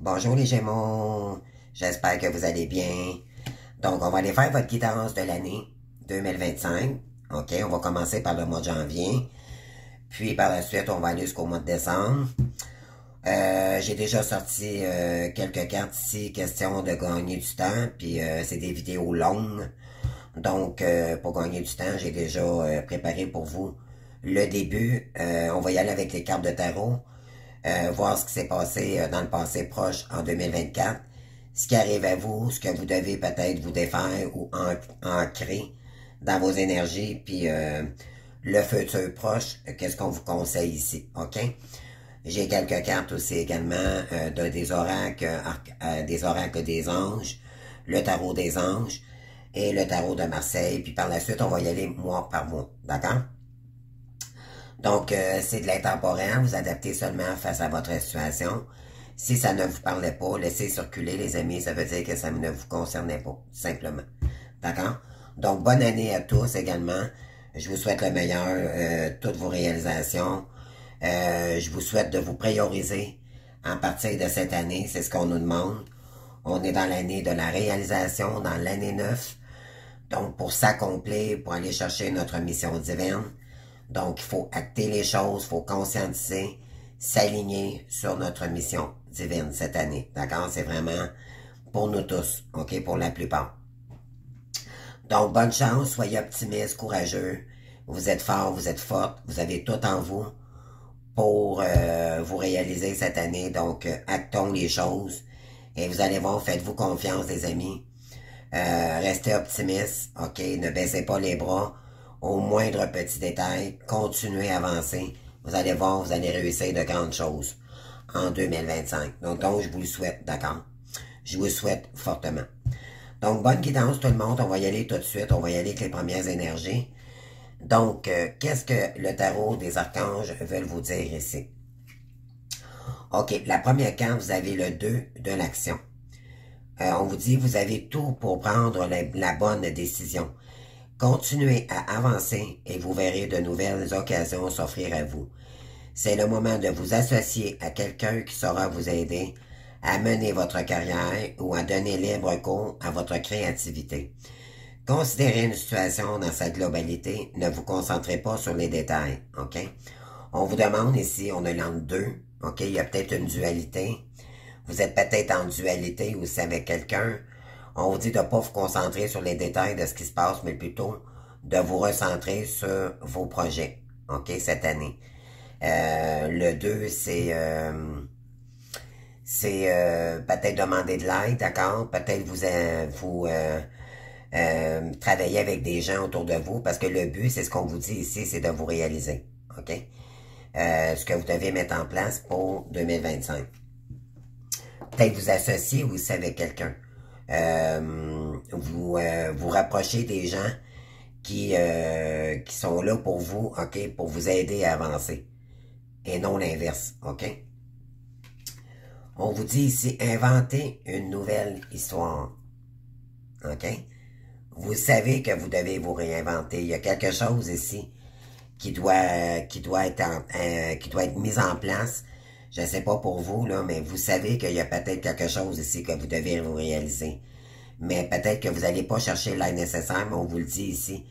Bonjour les Gémeaux, j'espère que vous allez bien. Donc, on va aller faire votre guidance de l'année 2025. OK, on va commencer par le mois de janvier. Puis par la suite, on va aller jusqu'au mois de décembre. J'ai déjà sorti quelques cartes ici, question de gagner du temps. Puis c'est des vidéos longues. Donc, pour gagner du temps, j'ai déjà préparé pour vous le début. On va y aller avec les cartes de tarot. Voir ce qui s'est passé dans le passé proche en 2024, ce qui arrive à vous, ce que vous devez peut-être vous défaire ou ancrer dans vos énergies, puis le futur proche, qu'est-ce qu'on vous conseille ici, OK? J'ai quelques cartes aussi également des oracles des anges, le tarot des anges et le tarot de Marseille, puis par la suite, on va y aller mois par mois, d'accord? Donc, c'est de l'intemporel, vous adaptez seulement face à votre situation. Si ça ne vous parlait pas, laissez circuler les amis, ça veut dire que ça ne vous concernait pas, simplement. D'accord? Donc, bonne année à tous également. Je vous souhaite le meilleur, toutes vos réalisations. Je vous souhaite de vous prioriser en partir de cette année, c'est ce qu'on nous demande. On est dans l'année de la réalisation, dans l'année 9. Donc, pour s'accomplir, pour aller chercher notre mission divine. Donc, il faut acter les choses, il faut conscientiser, s'aligner sur notre mission divine cette année. D'accord? C'est vraiment pour nous tous, OK? Pour la plupart. Donc, bonne chance, soyez optimistes, courageux. Vous êtes forts, vous êtes fortes, vous avez tout en vous pour vous réaliser cette année. Donc, actons les choses. Et vous allez voir, faites-vous confiance, les amis. Restez optimistes, OK? Ne baissez pas les bras. Au moindre petit détail, continuez à avancer. Vous allez voir, vous allez réussir de grandes choses en 2025. Donc je vous le souhaite, d'accord? Je vous le souhaite fortement. Donc, bonne guidance tout le monde. On va y aller tout de suite. On va y aller avec les premières énergies. Donc, qu'est-ce que le tarot des archanges veulent vous dire ici? OK, la première carte, vous avez le 2 de l'action. On vous dit, vous avez tout pour prendre la bonne décision. Continuez à avancer et vous verrez de nouvelles occasions s'offrir à vous. C'est le moment de vous associer à quelqu'un qui saura vous aider à mener votre carrière ou à donner libre cours à votre créativité. Considérez une situation dans sa globalité, ne vous concentrez pas sur les détails, OK? On vous demande ici, on a l'an 2, OK? Il y a peut-être une dualité. Vous êtes peut-être en dualité aussi avec quelqu'un. On vous dit de ne pas vous concentrer sur les détails de ce qui se passe, mais plutôt de vous recentrer sur vos projets, OK, cette année. Le 2, c'est peut-être demander de l'aide, d'accord? Peut-être vous travailler avec des gens autour de vous, parce que le but, c'est ce qu'on vous dit ici, c'est de vous réaliser, OK? Ce que vous devez mettre en place pour 2025. Peut-être vous associer aussi avec quelqu'un. Vous rapprochez des gens qui sont là pour vous, OK, pour vous aider à avancer. Et non l'inverse, OK? On vous dit ici, inventez une nouvelle histoire. OK? Vous savez que vous devez vous réinventer. Il y a quelque chose ici qui doit être mis en place. Je ne sais pas pour vous, là, mais vous savez qu'il y a peut-être quelque chose ici que vous devez vous réaliser. Mais peut-être que vous n'allez pas chercher l'aide nécessaire, mais on vous le dit ici.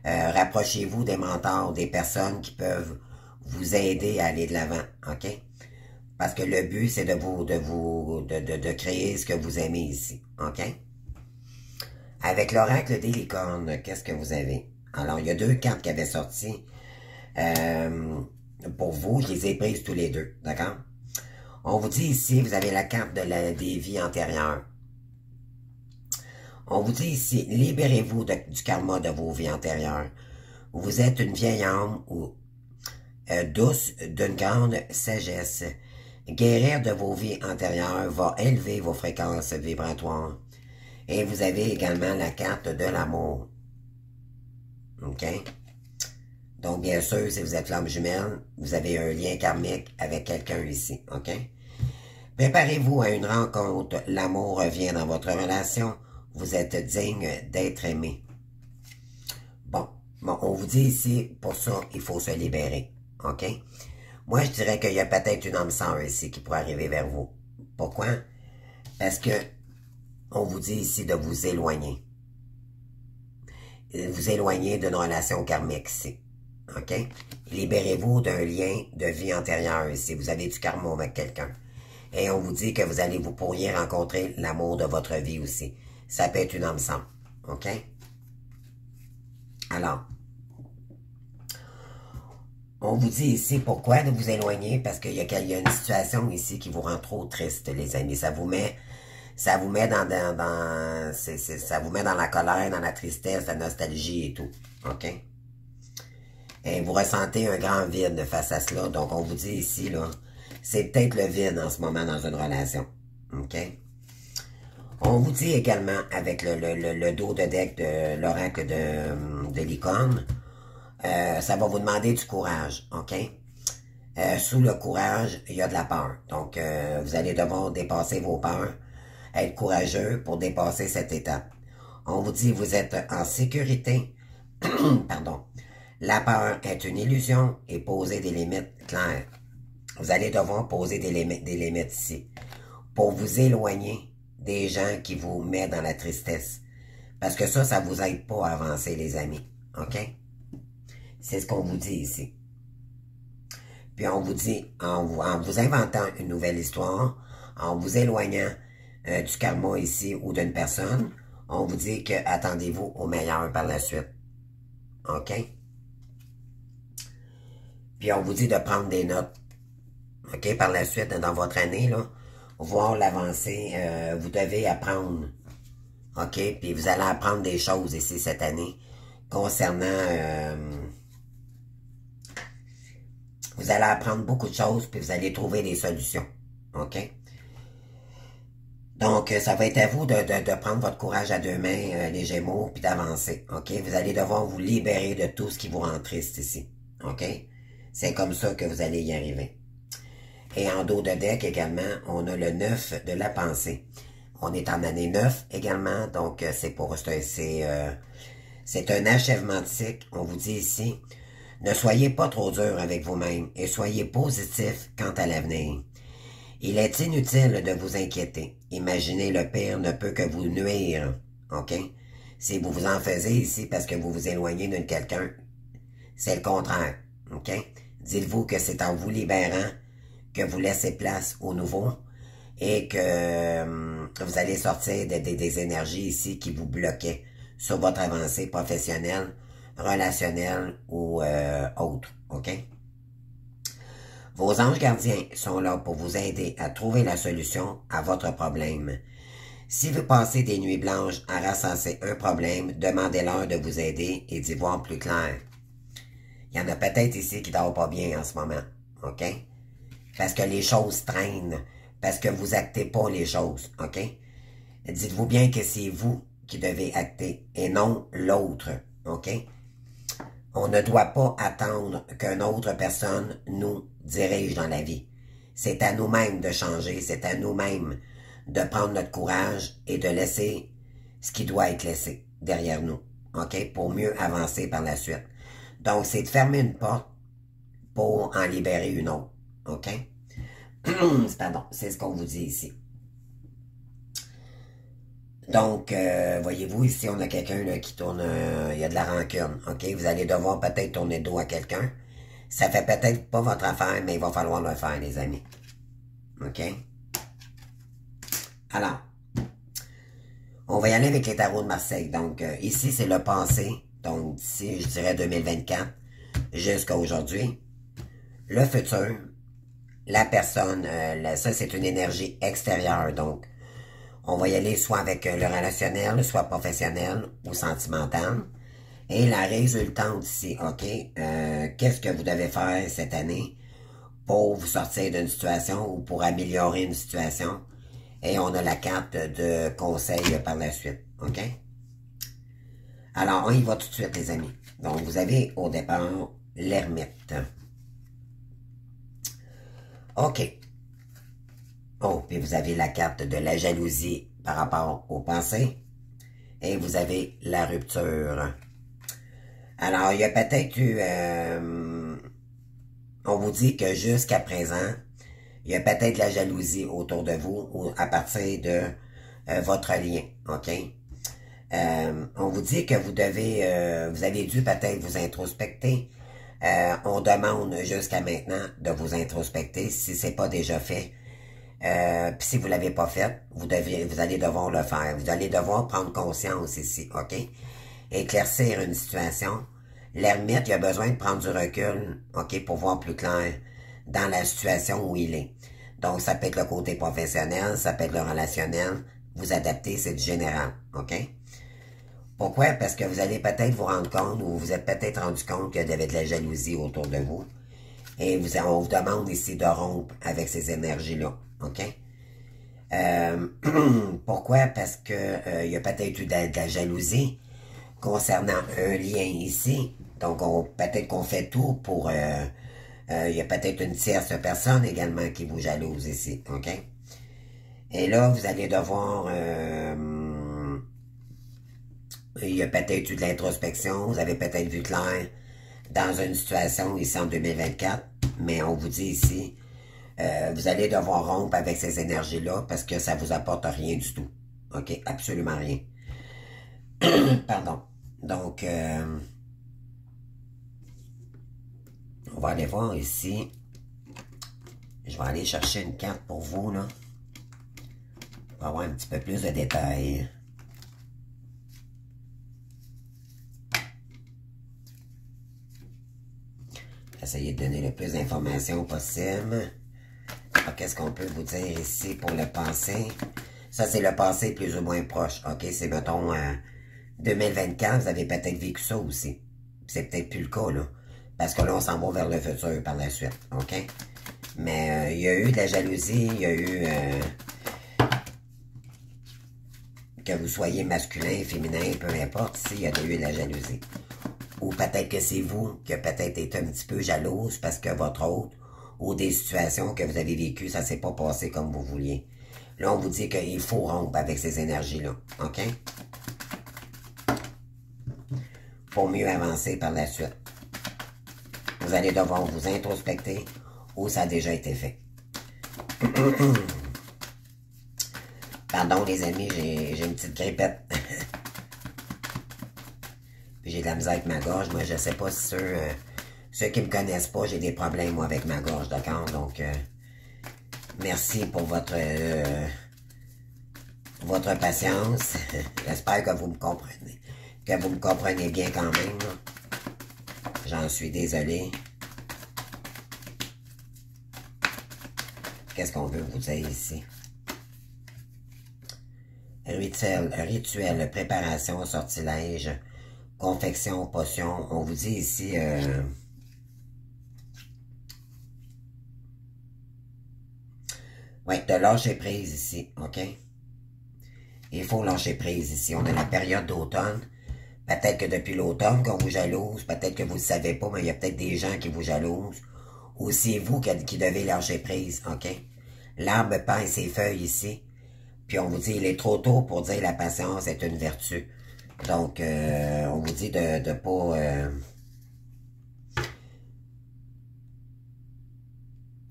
Rapprochez-vous des mentors, des personnes qui peuvent vous aider à aller de l'avant, OK? Parce que le but, c'est de créer ce que vous aimez ici, OK? Avec l'oracle des licornes, qu'est-ce que vous avez? Alors, il y a 2 cartes qui avaient sorti. Pour vous, je les ai prises tous les 2, d'accord? On vous dit ici, vous avez la carte des vies antérieures. On vous dit ici, libérez-vous du karma de vos vies antérieures. Vous êtes une vieille âme douce d'une grande sagesse. Guérir de vos vies antérieures va élever vos fréquences vibratoires. Et vous avez également la carte de l'amour. OK? Donc, bien sûr, si vous êtes flamme jumelle, vous avez un lien karmique avec quelqu'un ici, OK? Préparez-vous à une rencontre. L'amour revient dans votre relation. Vous êtes digne d'être aimé. Bon, on vous dit ici, pour ça, il faut se libérer, OK? Moi, je dirais qu'il y a peut-être une âme sœur ici qui pourrait arriver vers vous. Pourquoi? est-ce que on vous dit ici de vous éloigner? Vous éloigner d'une relation karmique ici. OK? Libérez-vous d'un lien de vie antérieure ici. Vous avez du karma avec quelqu'un. Et on vous dit que vous pourriez rencontrer l'amour de votre vie aussi. Ça peut être une âme sœur. OK? Alors, on vous dit ici pourquoi de vous éloigner, parce qu'il y a une situation ici qui vous rend trop triste, les amis. Ça vous met dans ça vous met dans la colère, dans la tristesse, la nostalgie et tout. OK? Et vous ressentez un grand vide face à cela. Donc, on vous dit ici, là, c'est peut-être le vide en ce moment dans une relation. OK? On vous dit également, avec le dos de deck de l'oracle de licorne, ça va vous demander du courage, OK? Sous le courage, il y a de la peur. Donc, vous allez devoir dépasser vos peurs, être courageux pour dépasser cette étape. On vous dit, vous êtes en sécurité. Pardon. La peur est une illusion et poser des limites claires. Vous allez devoir poser des limites ici pour vous éloigner des gens qui vous mettent dans la tristesse. Parce que ça vous aide pas à avancer, les amis. OK? C'est ce qu'on vous dit ici. Puis on vous dit, en vous inventant une nouvelle histoire, en vous éloignant du karma ici ou d'une personne, on vous dit que attendez-vous au meilleur par la suite. OK? Puis on vous dit de prendre des notes. OK? Par la suite, dans votre année, là, voir l'avancée, vous devez apprendre. OK? Puis vous allez apprendre des choses ici cette année concernant... vous allez apprendre beaucoup de choses, puis vous allez trouver des solutions. OK? Donc, ça va être à vous de prendre votre courage à deux mains, les Gémeaux, puis d'avancer. OK? Vous allez devoir vous libérer de tout ce qui vous rend triste ici. OK? C'est comme ça que vous allez y arriver. Et en dos de deck également, on a le 9 de la pensée. On est en année 9 également, donc c'est un achèvement de cycle. On vous dit ici, ne soyez pas trop dur avec vous-même et soyez positif quant à l'avenir. Il est inutile de vous inquiéter. Imaginez le pire ne peut que vous nuire. OK? Si vous vous en faisiez ici parce que vous vous éloignez de quelqu'un, c'est le contraire. OK? Dites-vous que c'est en vous libérant que vous laissez place au nouveau et que vous allez sortir des énergies ici qui vous bloquaient sur votre avancée professionnelle, relationnelle ou autre. OK? Vos anges gardiens sont là pour vous aider à trouver la solution à votre problème. Si vous passez des nuits blanches à rassasser un problème, demandez-leur de vous aider et d'y voir plus clair. Il y en a peut-être ici qui ne dorment pas bien en ce moment. OK? Parce que les choses traînent. Parce que vous actez pas les choses. OK? Dites-vous bien que c'est vous qui devez acter et non l'autre. OK? On ne doit pas attendre qu'une autre personne nous dirige dans la vie. C'est à nous-mêmes de changer. C'est à nous-mêmes de prendre notre courage et de laisser ce qui doit être laissé derrière nous. OK? Pour mieux avancer par la suite. Donc, c'est de fermer une porte pour en libérer une autre. OK? Pardon, c'est ce qu'on vous dit ici. Donc, voyez-vous, ici, on a quelqu'un qui tourne, il y a de la rancune. OK? Vous allez devoir peut-être tourner le dos à quelqu'un. Ça fait peut-être pas votre affaire, mais il va falloir le faire, les amis. OK? Alors, on va y aller avec les tarots de Marseille. Donc, ici, c'est le passé. Donc, d'ici, je dirais 2024 jusqu'à aujourd'hui. Le futur, la personne, ça, c'est une énergie extérieure. Donc, on va y aller soit avec le relationnel, soit professionnel ou sentimental. Et la résultante ici, OK, qu'est-ce que vous devez faire cette année pour vous sortir d'une situation ou pour améliorer une situation? Et on a la carte de conseil par la suite, OK? Alors, on y va tout de suite, les amis. Donc, vous avez au départ l'ermite. OK. Oh, puis vous avez la carte de la jalousie par rapport aux pensées. Et vous avez la rupture. Alors, il y a peut-être eu... on vous dit que jusqu'à présent, Il y a peut-être de la jalousie autour de vous ou à partir de votre lien, OK? On vous dit que vous avez dû peut-être vous introspecter. On demande jusqu'à maintenant de vous introspecter si c'est pas déjà fait. Puis si vous l'avez pas fait, vous allez devoir le faire. Vous allez devoir prendre conscience ici, OK? Éclaircir une situation. L'ermite, il a besoin de prendre du recul, OK, pour voir plus clair dans la situation où il est. Donc, ça peut être le côté professionnel, ça peut être le relationnel. Vous adaptez, c'est du général, OK? Pourquoi? Parce que vous allez peut-être vous rendre compte, ou vous êtes peut-être rendu compte qu'il y avait de la jalousie autour de vous. Et on vous demande ici de rompre avec ces énergies-là, OK? Pourquoi? Parce que il y a peut-être eu de la jalousie concernant un lien ici. Donc, peut-être qu'on fait tout pour... il y a peut-être une tierce personne également qui vous jalouse ici, OK? Et là, vous allez devoir... il y a peut-être eu de l'introspection, vous avez peut-être vu clair dans une situation ici en 2024, mais on vous dit ici, vous allez devoir rompre avec ces énergies-là parce que ça vous apporte rien du tout. OK? Absolument rien. Pardon. Donc, on va aller voir ici. Je vais aller chercher une carte pour vous, là. Pour avoir un petit peu plus de détails. Essayez de donner le plus d'informations possible. Qu'est-ce qu'on peut vous dire ici pour le passé? Ça, c'est le passé plus ou moins proche. OK, c'est, mettons, 2024, vous avez peut-être vécu ça aussi. C'est peut-être plus le cas, là. Parce que là, on s'en va vers le futur par la suite. OK? Mais il y a eu de la jalousie, il y a eu... que vous soyez masculin, féminin, peu importe, ici, il y a eu de la jalousie. Ou peut-être que c'est vous qui a peut-être été un petit peu jalouse parce que votre autre, ou des situations que vous avez vécues, ça s'est pas passé comme vous vouliez. Là, on vous dit qu'il faut rompre avec ces énergies-là. OK? Pour mieux avancer par la suite. Vous allez devoir vous introspecter ou ça a déjà été fait. Pardon les amis, j'ai une petite grippette. Puis j'ai de la misère avec ma gorge. Moi, je sais pas si ceux qui me connaissent pas, j'ai des problèmes moi avec ma gorge, d'accord? Donc, merci pour votre patience. J'espère que vous me comprenez. Que vous me comprenez bien quand même. J'en suis désolé. Qu'est-ce qu'on veut vous dire ici? Rituel, préparation, sortilège, confection, potion. On vous dit ici... oui, de lâcher prise ici, OK? Il faut lâcher prise ici. On a la période d'automne. Peut-être que depuis l'automne qu'on vous jalouse, peut-être que vous ne le savez pas, mais il y a peut-être des gens qui vous jalousent. Ou c'est vous qui devez lâcher prise, OK? L'arbre perd ses feuilles ici. Puis on vous dit, il est trop tôt pour dire la patience est une vertu. Donc, on vous dit de pas...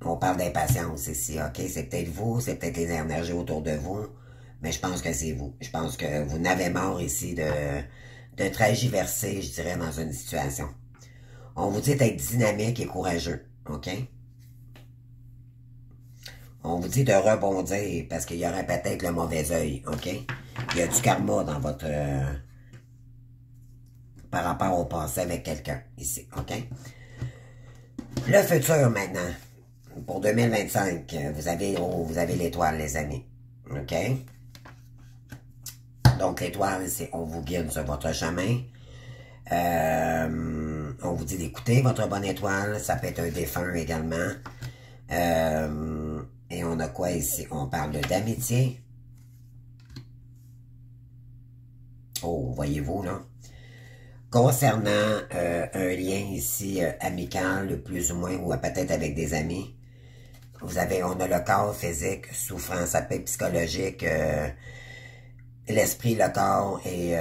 on parle d'impatience ici, OK? C'est peut-être vous, c'est peut-être les énergies autour de vous, mais je pense que c'est vous. Je pense que vous n'avez marre ici de tragiverser, je dirais, dans une situation. On vous dit d'être dynamique et courageux, OK? On vous dit de rebondir parce qu'il y aurait peut-être le mauvais œil, OK? Il y a du karma dans votre... par rapport au passé avec quelqu'un, ici, OK? Le futur, maintenant. Pour 2025, vous avez l'étoile, les amis, OK? Donc, l'étoile, c'est on vous guide sur votre chemin. On vous dit d'écouter votre bonne étoile. Ça peut être un défunt également. Et on a quoi ici? On parle d'amitié. Oh, voyez-vous, là? Concernant un lien ici amical, plus ou moins, ou peut-être avec des amis, on a le corps physique, souffrance, ça peut être psychologique, l'esprit, le corps et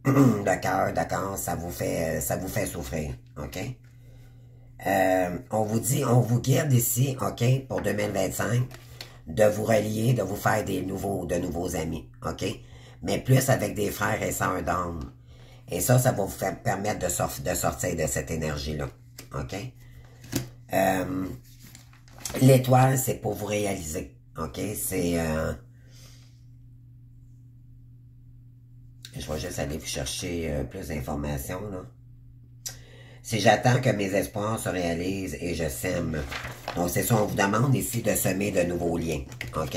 le cœur, d'accord, ça vous fait souffrir, OK? On vous dit, on vous guide ici, OK, pour 2025, de vous relier, de vous faire de nouveaux amis, OK? Mais plus avec des frères et sœurs d'âme. Et ça va vous permettre de sortir de cette énergie-là, OK? L'étoile, c'est pour vous réaliser, OK? C'est... je vais juste aller vous chercher plus d'informations, là. Si j'attends que mes espoirs se réalisent et je sème. Donc, c'est ça, on vous demande ici de semer de nouveaux liens, OK?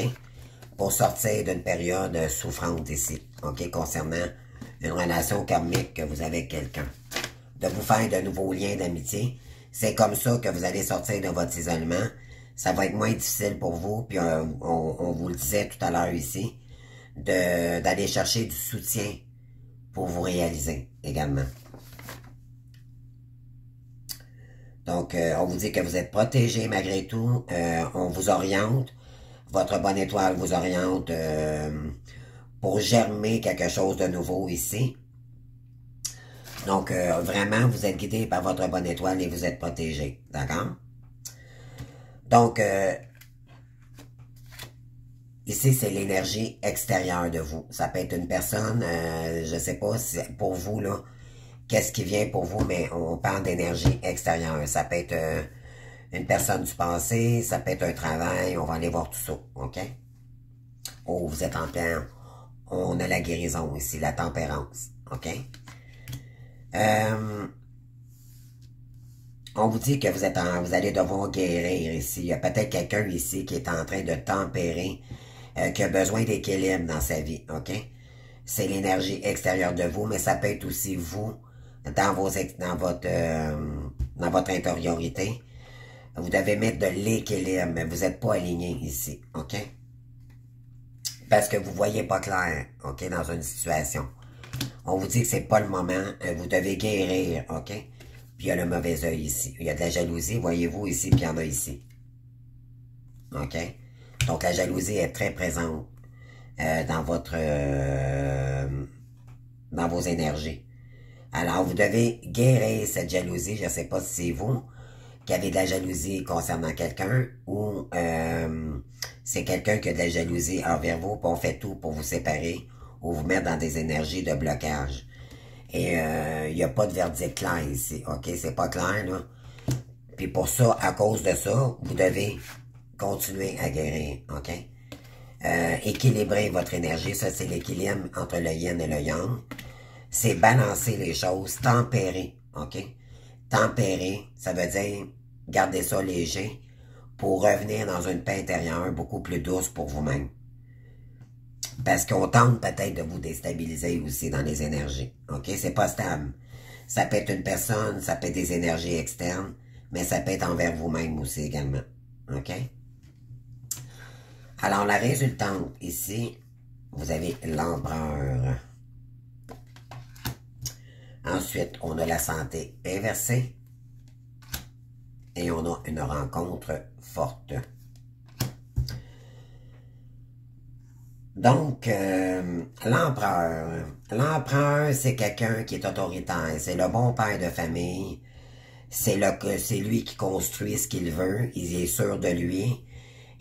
Pour sortir d'une période souffrante ici, OK? Concernant une relation karmique que vous avez avec quelqu'un. De vous faire de nouveaux liens d'amitié. C'est comme ça que vous allez sortir de votre isolement. Ça va être moins difficile pour vous. Puis, on vous le disait tout à l'heure ici, d'aller chercher du soutien pour vous réaliser également. Donc, on vous dit que vous êtes protégé malgré tout. On vous oriente. Votre bonne étoile vous oriente pour germer quelque chose de nouveau ici. Donc, vraiment, vous êtes guidé par votre bonne étoile et vous êtes protégé. D'accord? Donc, ici, c'est l'énergie extérieure de vous. Ça peut être une personne, je sais pas si pour vous, là, qu'est-ce qui vient pour vous, mais on parle d'énergie extérieure. Ça peut être une personne du passé, ça peut être un travail, on va aller voir tout ça, OK? Oh, vous êtes en plein, on a la guérison ici, la tempérance, OK? On vous dit que vous allez devoir guérir ici. Il y a peut-être quelqu'un ici qui est en train de tempérer, qui a besoin d'équilibre dans sa vie, OK? C'est l'énergie extérieure de vous, mais ça peut être aussi vous, dans votre intériorité. Vous devez mettre de l'équilibre, mais vous n'êtes pas aligné ici, OK? Parce que vous ne voyez pas clair, OK, dans une situation. On vous dit que c'est pas le moment, vous devez guérir, OK? Puis il y a le mauvais œil ici. Il y a de la jalousie, voyez-vous ici, puis il y en a ici. OK? Donc la jalousie est très présente dans vos énergies. Alors vous devez guérir cette jalousie. Je ne sais pas si c'est vous qui avez de la jalousie concernant quelqu'un ou c'est quelqu'un qui a de la jalousie envers vous, puis on fait tout pour vous séparer ou vous mettre dans des énergies de blocage. Et il n'y a pas de verdict clair ici, OK? C'est pas clair, là. Puis pour ça, à cause de ça, vous devez continuer à guérir, OK? Équilibrer votre énergie, ça c'est l'équilibre entre le yin et le yang. C'est balancer les choses, tempérer, OK? Tempérer, ça veut dire garder ça léger pour revenir dans une paix intérieure beaucoup plus douce pour vous-même. Parce qu'on tente peut-être de vous déstabiliser aussi dans les énergies. OK? C'est pas stable. Ça peut être une personne, ça peut être des énergies externes, mais ça peut être envers vous-même aussi également. OK? Alors, la résultante ici, vous avez l'empereur. Ensuite, on a la santé inversée. Et on a une rencontre forte. Donc, l'empereur. L'empereur, c'est quelqu'un qui est autoritaire. C'est le bon père de famille. C'est lui qui construit ce qu'il veut. Il est sûr de lui.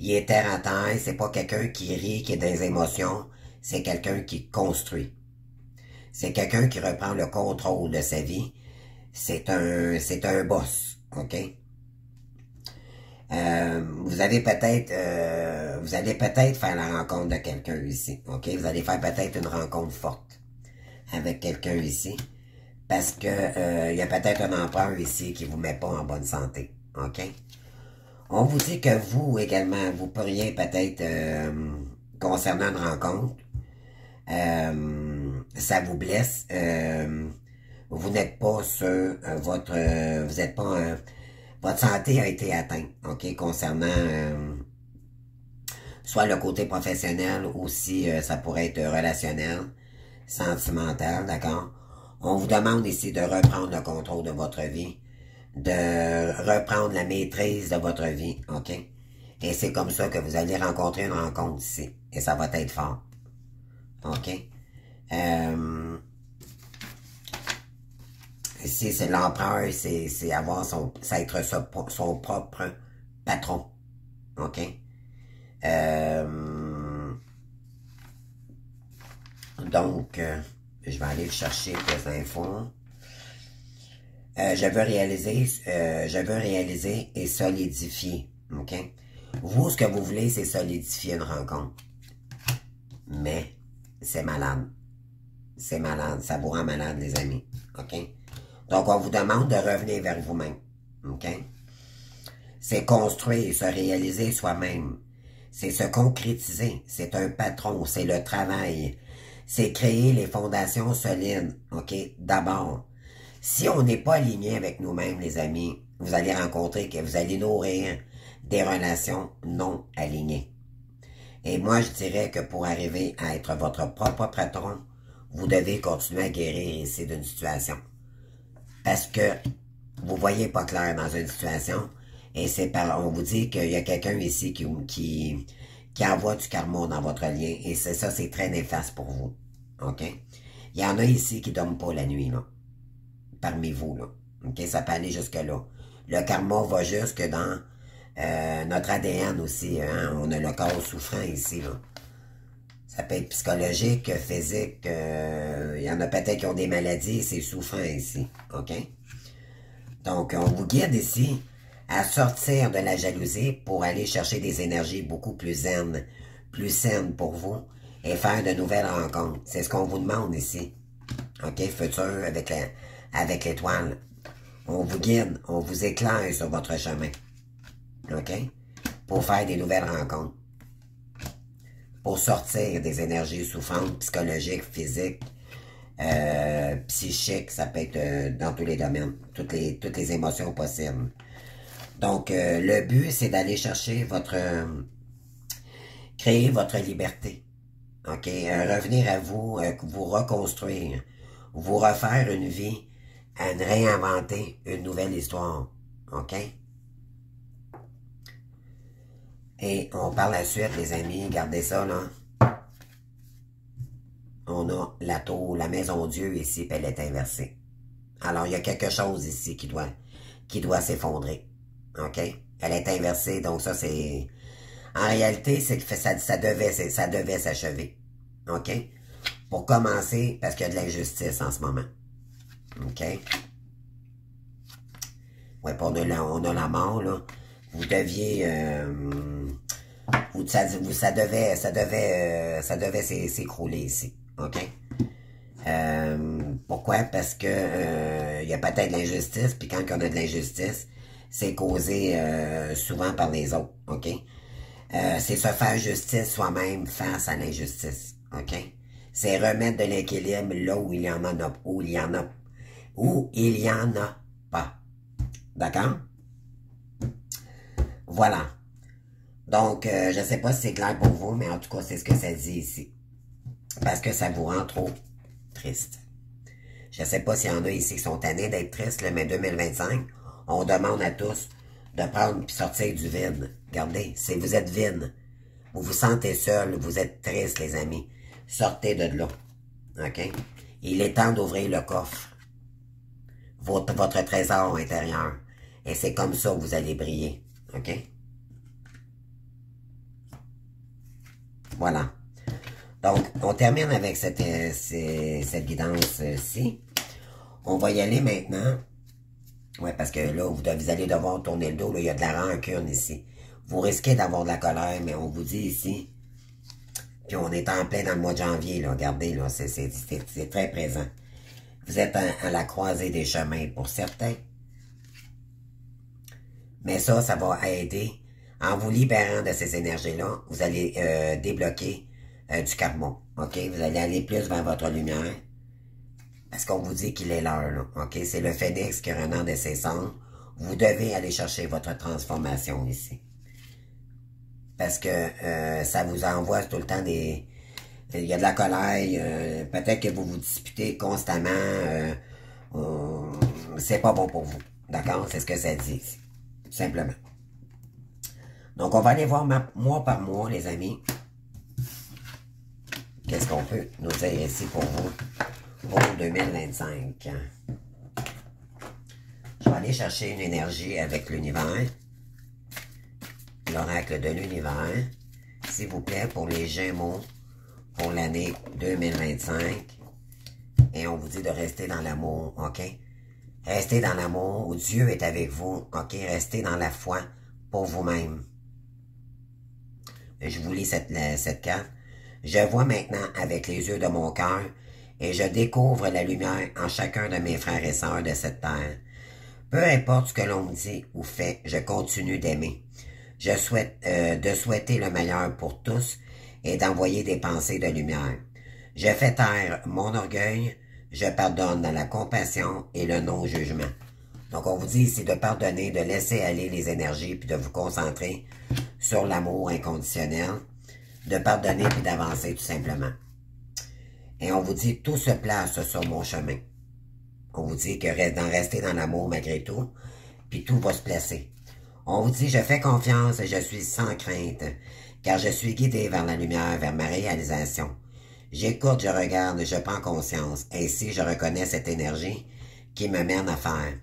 Il est terre à terre. C'est pas quelqu'un qui rit, qui est dans les émotions. C'est quelqu'un qui construit. C'est quelqu'un qui reprend le contrôle de sa vie. C'est un boss. OK? Vous allez peut-être faire la rencontre de quelqu'un ici, ok? Vous allez faire peut-être une rencontre forte avec quelqu'un ici, parce que il y a peut-être un empereur ici qui vous met pas en bonne santé, ok? On vous dit que vous également, vous pourriez peut-être concernant une rencontre, ça vous blesse, vous n'êtes pas sur vous n'êtes pas votre santé a été atteinte, OK, concernant soit le côté professionnel ou si ça pourrait être relationnel, sentimental, d'accord? On vous demande ici de reprendre le contrôle de votre vie, de reprendre la maîtrise de votre vie, OK? Et c'est comme ça que vous allez rencontrer une rencontre ici, et ça va être fort, OK? Ici, c'est l'empereur, c'est avoir ça être son propre patron. OK? Donc, je vais aller chercher des infos. Je veux réaliser et solidifier. OK? Vous, ce que vous voulez, c'est solidifier une rencontre. Mais, c'est malade. C'est malade. Ça vous rend malade, les amis. OK? Donc, on vous demande de revenir vers vous-même. OK? C'est construire, se réaliser soi-même. C'est se concrétiser. C'est un patron. C'est le travail. C'est créer les fondations solides. OK? D'abord, si on n'est pas aligné avec nous-mêmes, les amis, vous allez rencontrer que vous allez nourrir des relations non alignées. Et moi, je dirais que pour arriver à être votre propre patron, vous devez continuer à guérir ici d'une situation. Parce que vous voyez pas clair dans une situation, et on vous dit qu'il y a quelqu'un ici qui envoie du karma dans votre lien, et ça, c'est très néfaste pour vous. OK? Il y en a ici qui ne dorment pas la nuit, là. Parmi vous, là. OK? Ça peut aller jusque-là. Le karma va jusque dans notre ADN aussi, hein? On a le corps souffrant ici, là. Ça peut être psychologique, physique, il y en a peut-être qui ont des maladies, c'est souffrant ici. OK? Donc, on vous guide ici à sortir de la jalousie pour aller chercher des énergies beaucoup plus saines pour vous et faire de nouvelles rencontres. C'est ce qu'on vous demande ici. OK? Futur avec l'étoile. On vous guide, on vous éclaire sur votre chemin. OK? Pour faire des nouvelles rencontres. Pour sortir des énergies souffrantes, psychologiques, physiques, psychiques, ça peut être dans tous les domaines, toutes les émotions possibles. Donc, le but, c'est d'aller chercher créer votre liberté. OK? Revenir à vous, vous reconstruire, vous refaire une vie, réinventer une nouvelle histoire. OK? Et par la suite, les amis, regardez ça, là. On a la tour, la maison Dieu ici, puis elle est inversée. Alors, il y a quelque chose ici qui doit s'effondrer. OK? Elle est inversée, donc ça, c'est... En réalité, c'est que ça devait s'achever. OK? Pour commencer, parce qu'il y a de l'injustice en ce moment. OK? Ouais, on a la mort, là. Vous deviez... ça devait s'écrouler ici. OK? Pourquoi? Parce que il y a peut-être de l'injustice, puis quand on a de l'injustice, c'est causé souvent par les autres. OK? C'est se faire justice soi-même face à l'injustice. OK? C'est remettre de l'équilibre là où il y en a, où il y en a pas. D'accord? Voilà. Donc, je ne sais pas si c'est clair pour vous, mais en tout cas, c'est ce que ça dit ici. Parce que ça vous rend trop triste. Je ne sais pas s'il y en a ici qui sont tannés d'être tristes, là, mais 2025, on demande à tous de prendre et sortir du vide. Regardez, si vous êtes vide, vous vous sentez seul, vous êtes triste, les amis, sortez de là. OK? Il est temps d'ouvrir le coffre. Votre trésor intérieur. Et c'est comme ça que vous allez briller. OK? Voilà. Donc, on termine avec cette guidance-ci. On va y aller maintenant. Ouais, parce que là, vous allez devoir tourner le dos. Là, il y a de la rancune ici. Vous risquez d'avoir de la colère, mais on vous dit ici. Puis on est en plein dans le mois de janvier, là. Regardez, là, c'est très présent. Vous êtes à la croisée des chemins pour certains. Mais ça va aider. En vous libérant de ces énergies-là, vous allez débloquer du karma. OK? Vous allez aller plus vers votre lumière. Parce qu'on vous dit qu'il est l'heure, là. OK? C'est le phénix qui renaît de ses cendres. Vous devez aller chercher votre transformation ici. Parce que ça vous envoie tout le temps des... Il y a de la colère. Peut-être que vous vous disputez constamment. C'est pas bon pour vous. D'accord? C'est ce que ça dit ici. Tout simplement. Donc, on va aller voir mois par mois, les amis. Qu'est-ce qu'on peut nous dire ici pour vous? Pour 2025. aller chercher une énergie avec l'univers. L'oracle de l'univers. S'il vous plaît, pour les Gémeaux, pour l'année 2025. Et on vous dit de rester dans l'amour, OK? Restez dans l'amour, Dieu est avec vous, OK? Restez dans la foi pour vous-même. Je vous lis cette carte. Je vois maintenant avec les yeux de mon cœur et je découvre la lumière en chacun de mes frères et sœurs de cette terre. Peu importe ce que l'on me dit ou fait, je continue d'aimer. Je souhaite de souhaiter le meilleur pour tous et d'envoyer des pensées de lumière. Je fais taire mon orgueil, je pardonne dans la compassion et le non-jugement. Donc on vous dit ici de pardonner, de laisser aller les énergies puis de vous concentrer sur l'amour inconditionnel, de pardonner puis d'avancer tout simplement. Et on vous dit tout se place sur mon chemin. On vous dit que rester dans l'amour malgré tout, puis tout va se placer. On vous dit, je fais confiance et je suis sans crainte, car je suis guidé vers la lumière, vers ma réalisation. J'écoute, je regarde, je prends conscience. Ainsi, je reconnais cette énergie qui me mène à faire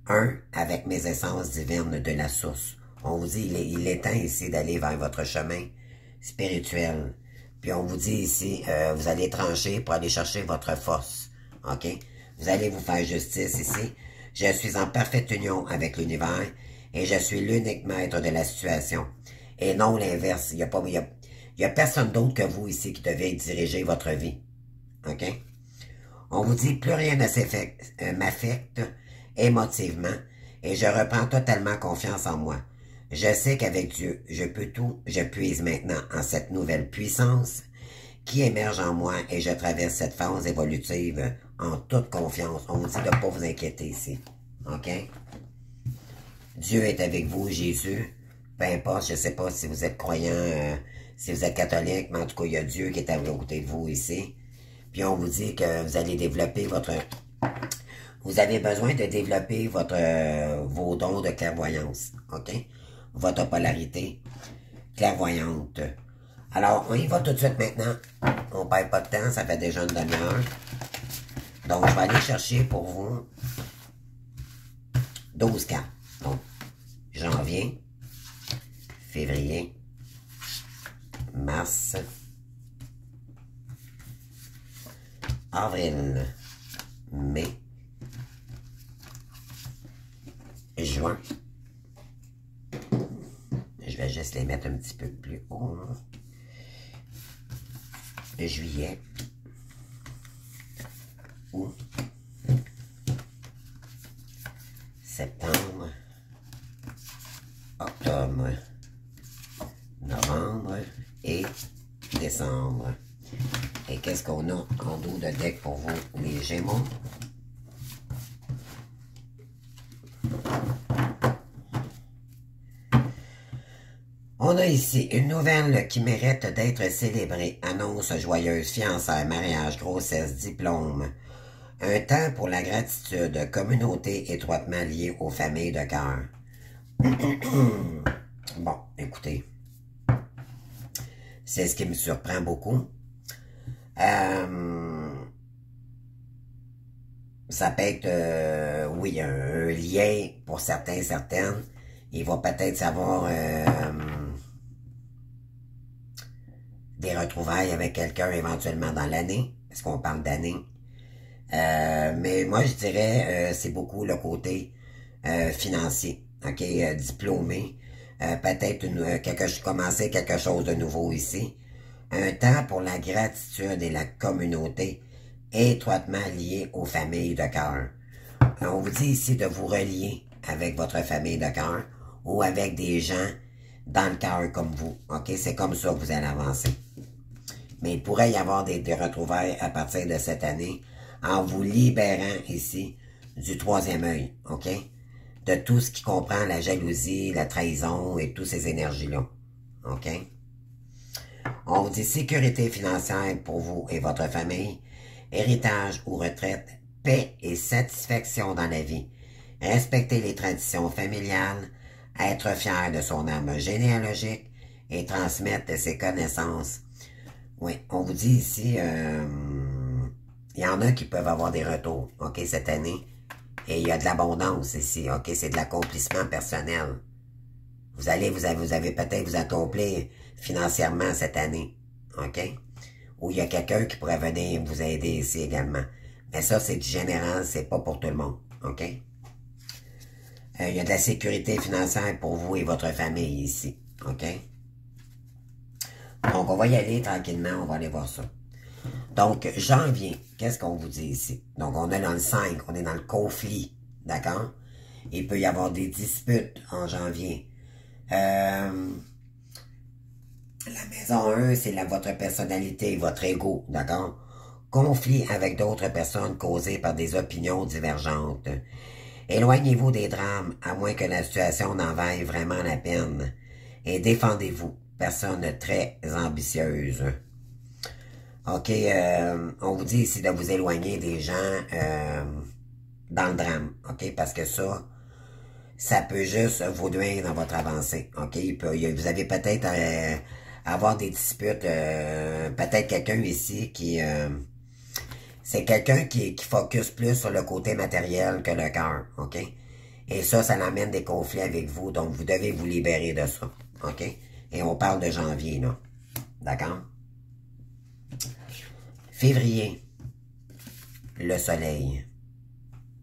un avec mes essences divines de la source. On vous dit, il est temps ici d'aller vers votre chemin spirituel. Puis on vous dit ici, vous allez trancher pour aller chercher votre force. OK? Vous allez vous faire justice ici. Je suis en parfaite union avec l'univers et je suis l'unique maître de la situation. Et non l'inverse. Il y a personne d'autre que vous ici qui devait diriger votre vie. OK? On vous dit, plus rien ne m'affecte émotivement et je reprends totalement confiance en moi. Je sais qu'avec Dieu, je peux tout. Je puise maintenant en cette nouvelle puissance qui émerge en moi et je traverse cette phase évolutive en toute confiance. On vous dit de ne pas vous inquiéter ici. OK? Dieu est avec vous, Jésus. Peu importe, je ne sais pas si vous êtes croyant, si vous êtes catholique, mais en tout cas, il y a Dieu qui est à côté de vous ici. Puis on vous dit que vous allez développer votre... Vous avez besoin de développer vos dons de clairvoyance. OK? Votre polarité clairvoyante. Alors, on y va tout de suite maintenant. On ne perd pas de temps, ça fait déjà une demi-heure. Donc, je vais aller chercher pour vous 12 cartes. Donc, janvier, février, mars, avril, mai, juin. Je vais juste les mettre un petit peu plus haut. Juillet, août, septembre, octobre, novembre et décembre. Et qu'est-ce qu'on a en dos de deck pour vous, les Gémeaux? On a ici une nouvelle qui mérite d'être célébrée. Annonce joyeuse, fiançailles, mariage, grossesse, diplôme. Un temps pour la gratitude, communauté étroitement liée aux familles de cœur. Bon, écoutez. C'est ce qui me surprend beaucoup. Ça peut être, oui, un lien pour certains, certaines. Il va peut-être savoir des retrouvailles avec quelqu'un éventuellement dans l'année, parce qu'on parle d'année. Mais moi, je dirais, c'est beaucoup le côté financier, ok, diplômé. Peut-être commencer quelque chose de nouveau ici. Un temps pour la gratitude et la communauté étroitement liée aux familles de cœur. On vous dit ici de vous relier avec votre famille de cœur ou avec des gens dans le cœur comme vous. OK? C'est comme ça que vous allez avancer. Mais il pourrait y avoir des retrouvailles à partir de cette année en vous libérant ici du troisième œil. OK? De tout ce qui comprend la jalousie, la trahison et toutes ces énergies-là. OK? On vous dit sécurité financière pour vous et votre famille, héritage ou retraite, paix et satisfaction dans la vie, respecter les traditions familiales, être fier de son âme généalogique et transmettre ses connaissances. Oui, on vous dit ici, il y en a qui peuvent avoir des retours, OK, cette année, Et il y a de l'abondance ici, ok? C'est de l'accomplissement personnel. Vous avez peut-être vous accomplir financièrement cette année, ok? Ou il y a quelqu'un qui pourrait venir vous aider ici également. Mais ça, c'est du général, c'est pas pour tout le monde, ok? Il y a de la sécurité financière pour vous et votre famille ici, ok? Donc, on va y aller tranquillement, on va aller voir ça. Donc, janvier, qu'est-ce qu'on vous dit ici? Donc, on est dans le 5, on est dans le conflit, d'accord? Il peut y avoir des disputes en janvier. La maison 1, c'est votre personnalité, votre ego, d'accord? Conflit avec d'autres personnes causés par des opinions divergentes. Éloignez-vous des drames, à moins que la situation n'en vaille vraiment la peine. Et défendez-vous, personne très ambitieuse. OK, on vous dit ici de vous éloigner des gens dans le drame, OK? Parce que ça peut juste vous nuire dans votre avancée, OK? Vous avez peut-être avoir des disputes, peut-être quelqu'un ici qui... c'est quelqu'un qui focus plus sur le côté matériel que le cœur, OK? Et ça l'amène des conflits avec vous, donc vous devez vous libérer de ça, OK? Et on parle de janvier, là, d'accord? Février, le soleil.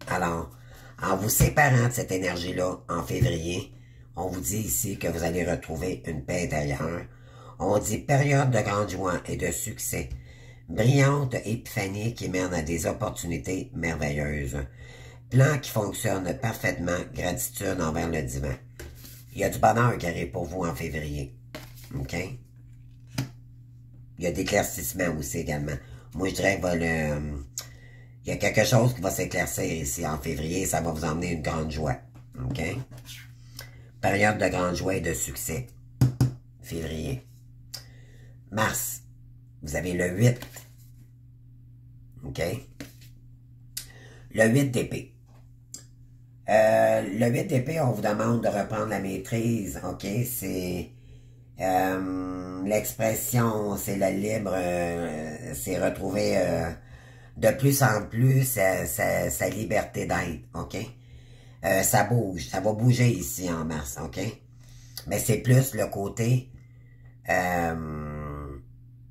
Alors, en vous séparant de cette énergie-là en février, on vous dit ici que vous allez retrouver une paix intérieure. On dit période de grande joie et de succès. Brillante épiphanie qui mène à des opportunités merveilleuses. Plan qui fonctionne parfaitement, gratitude envers le divin. Il y a du bonheur qui arrive pour vous en février. OK? Il y a d'éclaircissement aussi également. Moi, je dirais que il y a quelque chose qui va s'éclaircir ici en février. Ça va vous emmener une grande joie. OK? Période de grande joie et de succès. Février. Mars. Vous avez le 8. OK? Le 8 d'épée. Le 8 d'épée, on vous demande de reprendre la maîtrise. OK? C'est... l'expression, c'est le libre, c'est retrouver de plus en plus sa liberté d'être, ok? Ça bouge, ça va bouger ici en mars, ok? Mais c'est plus le côté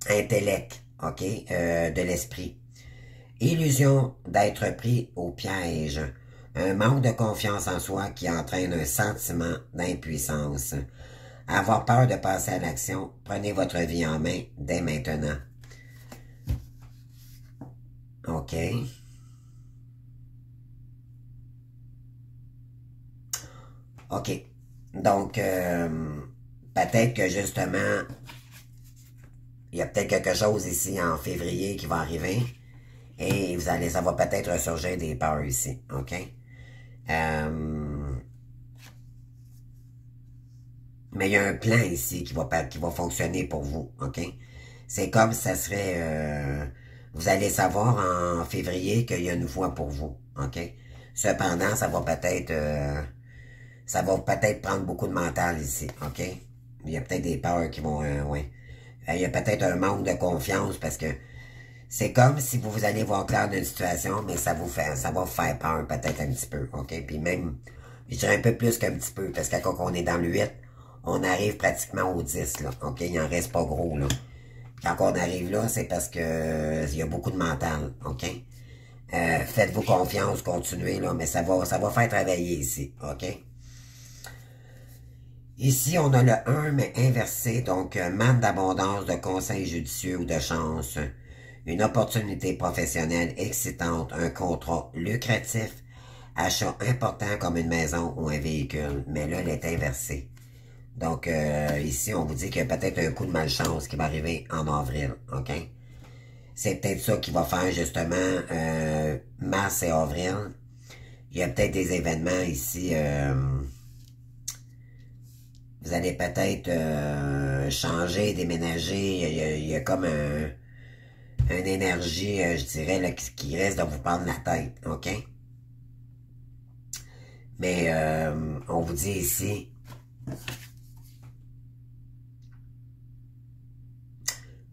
intellect, ok? De l'esprit. Illusion d'être pris au piège. Un manque de confiance en soi qui entraîne un sentiment d'impuissance. Avoir peur de passer à l'action, prenez votre vie en main dès maintenant. OK. OK. Donc, peut-être que justement, il y a peut-être quelque chose ici en février qui va arriver et ça va peut-être ressurgir des peurs ici. OK? Mais il y a un plan ici qui va fonctionner pour vous, OK? C'est comme ça serait... vous allez savoir en février qu'il y a une voie pour vous, OK? Cependant, ça va peut-être prendre beaucoup de mental ici, OK? Il y a peut-être des peurs qui vont... ouais. Il y a peut-être un manque de confiance parce que c'est comme si vous allez voir clair d'une situation, mais ça va vous faire peur peut-être un petit peu, OK? Puis même, je dirais un peu plus qu'un petit peu, parce que quand on est dans le 8, on arrive pratiquement au 10, là, OK? Il n'en reste pas gros, là. Quand on arrive là, c'est parce que il y a beaucoup de mental, OK? Faites-vous confiance, continuez, là, mais ça va faire travailler ici, OK? Ici, on a le 1, mais inversé, donc manne d'abondance, de conseils judicieux ou de chance. Une opportunité professionnelle excitante, un contrat lucratif, achat important comme une maison ou un véhicule. Mais là, elle est inversée. Donc, ici, on vous dit qu'il y a peut-être un coup de malchance qui va arriver en avril, OK? C'est peut-être ça qui va faire, justement, mars et avril. Il y a peut-être des événements ici, vous allez peut-être changer, déménager. Il y a comme une énergie, je dirais, là, qui reste de vous prendre la tête, OK? Mais on vous dit ici...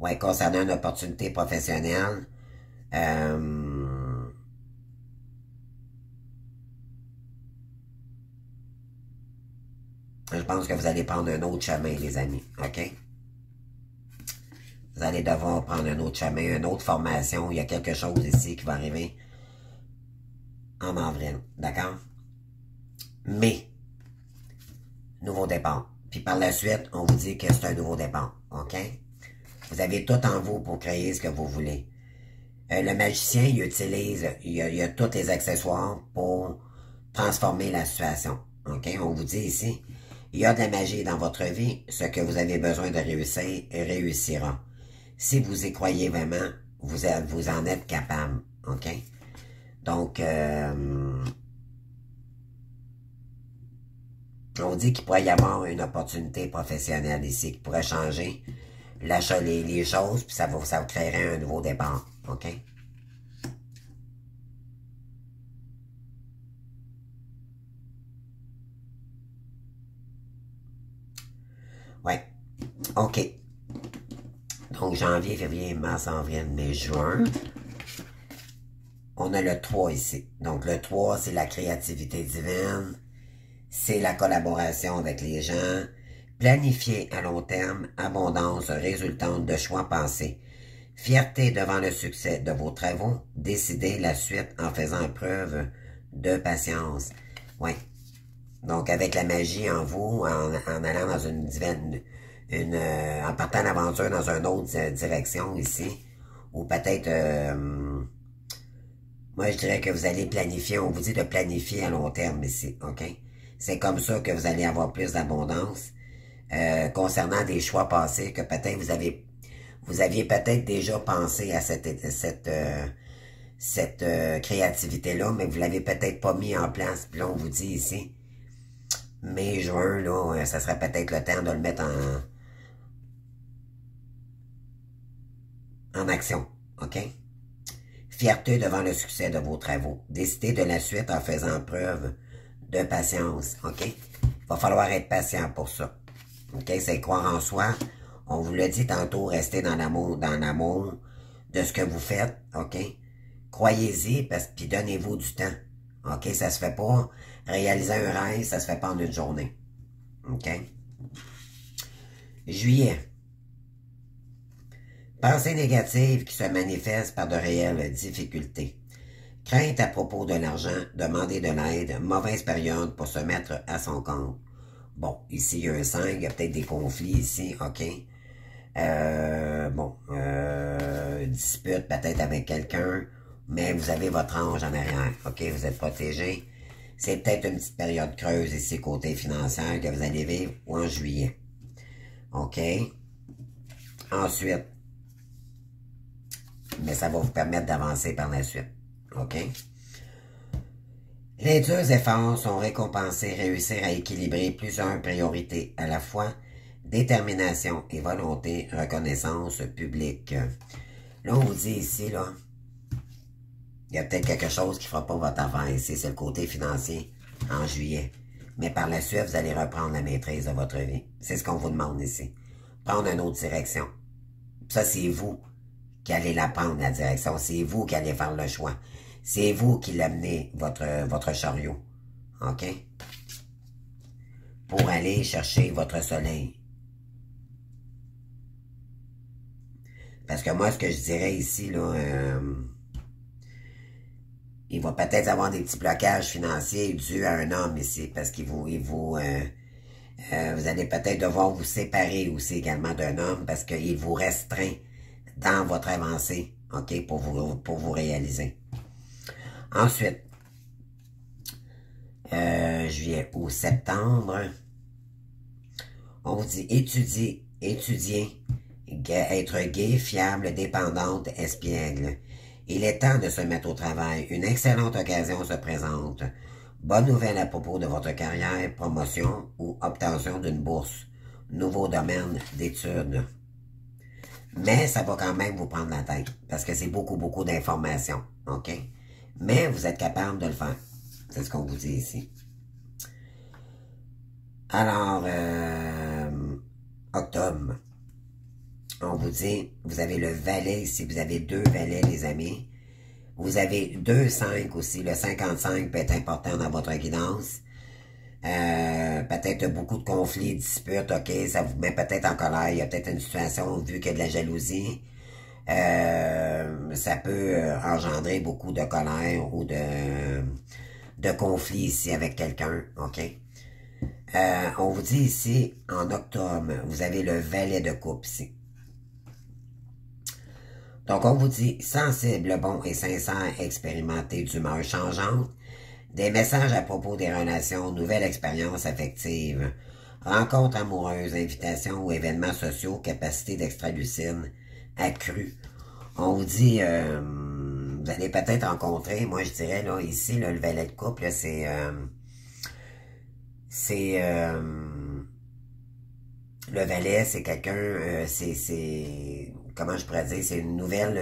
Ouais, concernant une opportunité professionnelle, Je pense que vous allez prendre un autre chemin, les amis. OK? Vous allez devoir prendre un autre chemin, une autre formation. Il y a quelque chose ici qui va arriver en avril. D'accord? Mais, nouveau départ. Puis par la suite, on vous dit que c'est un nouveau départ. OK? Vous avez tout en vous pour créer ce que vous voulez. Le magicien, il utilise, il y a tous les accessoires pour transformer la situation. OK? On vous dit ici, il y a de la magie dans votre vie. Ce que vous avez besoin de réussir réussira. Si vous y croyez vraiment, vous en êtes capable. OK? Donc, on dit qu'il pourrait y avoir une opportunité professionnelle ici qui pourrait changer les choses, puis ça vous créerait un nouveau départ. OK? Ouais. OK. Donc, janvier, février, mars, avril, mai, juin. On a le 3 ici. Donc, le 3, c'est la créativité divine. C'est la collaboration avec les gens. Planifier à long terme, abondance résultante de choix passés. Fierté devant le succès de vos travaux. Décidez la suite en faisant preuve de patience. Oui. Donc, avec la magie en vous, en allant dans en partant l'aventure dans une autre direction ici, ou peut-être, moi je dirais que vous allez planifier, on vous dit de planifier à long terme ici, OK? C'est comme ça que vous allez avoir plus d'abondance. Concernant des choix passés que peut-être vous aviez peut-être déjà pensé à cette créativité-là, mais vous l'avez peut-être pas mis en place. Puis là, on vous dit ici, mai, juin, là, ça serait peut-être le temps de le mettre en action. OK? Fierté devant le succès de vos travaux. Décidez de la suite en faisant preuve de patience. OK? Il va falloir être patient pour ça. OK? C'est croire en soi. On vous l'a dit tantôt, restez dans l'amour de ce que vous faites. OK? Croyez-y, puis donnez-vous du temps. OK? Ça se fait pas. Réaliser un rêve, ça se fait pas en une journée. OK? Juillet. Pensées négatives qui se manifestent par de réelles difficultés. Crainte à propos de l'argent, demander de l'aide, mauvaise période pour se mettre à son compte. Bon, ici, il y a un 5, il y a peut-être des conflits ici, OK? Dispute peut-être avec quelqu'un, mais vous avez votre ange en arrière, OK? Vous êtes protégé. C'est peut-être une petite période creuse ici, côté financier, que vous allez vivre, ou en juillet. OK? Ensuite, mais ça va vous permettre d'avancer par la suite. OK? Les deux efforts sont récompensés, réussir à équilibrer plusieurs priorités à la fois, détermination et volonté, reconnaissance publique. Là, on vous dit ici, là, il y a peut-être quelque chose qui ne fera pas votre affaire ici, c'est le côté financier en juillet. Mais par la suite, vous allez reprendre la maîtrise de votre vie. C'est ce qu'on vous demande ici. Prendre une autre direction. Ça, c'est vous qui allez la prendre, la direction. C'est vous qui allez faire le choix. C'est vous qui l'amenez, votre chariot. OK? Pour aller chercher votre soleil. Parce que moi, ce que je dirais ici, là, il va peut-être avoir des petits blocages financiers dus à un homme ici, parce qu'il vous allez peut-être devoir vous séparer aussi également d'un homme, parce qu'il vous restreint dans votre avancée, OK, pour vous réaliser. Ensuite, juillet ou septembre, on vous dit étudier, être gai, fiable, dépendante, espiègle. Il est temps de se mettre au travail. Une excellente occasion se présente. Bonne nouvelle à propos de votre carrière, promotion ou obtention d'une bourse. Nouveau domaine d'études. Mais ça va quand même vous prendre la tête, parce que c'est beaucoup, beaucoup d'informations. OK? Mais vous êtes capable de le faire. C'est ce qu'on vous dit ici. Alors, octobre. On vous dit, vous avez le valet ici, vous avez 2 valets, les amis. Vous avez 2 5 aussi. Le 55 peut être important dans votre guidance. Peut-être beaucoup de conflits, disputes, ok, ça vous met peut-être en colère. Il y a peut-être une situation, vu qu'il y a de la jalousie, ça peut engendrer beaucoup de colère ou de conflits ici avec quelqu'un, ok? On vous dit ici, en octobre, vous avez le valet de coupe ici. Donc, on vous dit, sensible, bon et sincère, expérimenté d'humeur changeante, des messages à propos des relations, nouvelles expériences affectives, rencontres amoureuses, invitations ou événements sociaux, capacité d'extralucine accrue. On vous dit, vous allez peut-être rencontrer, moi je dirais, là, ici, là, le valet de couple, le valet, c'est quelqu'un, comment je pourrais dire, c'est une nouvelle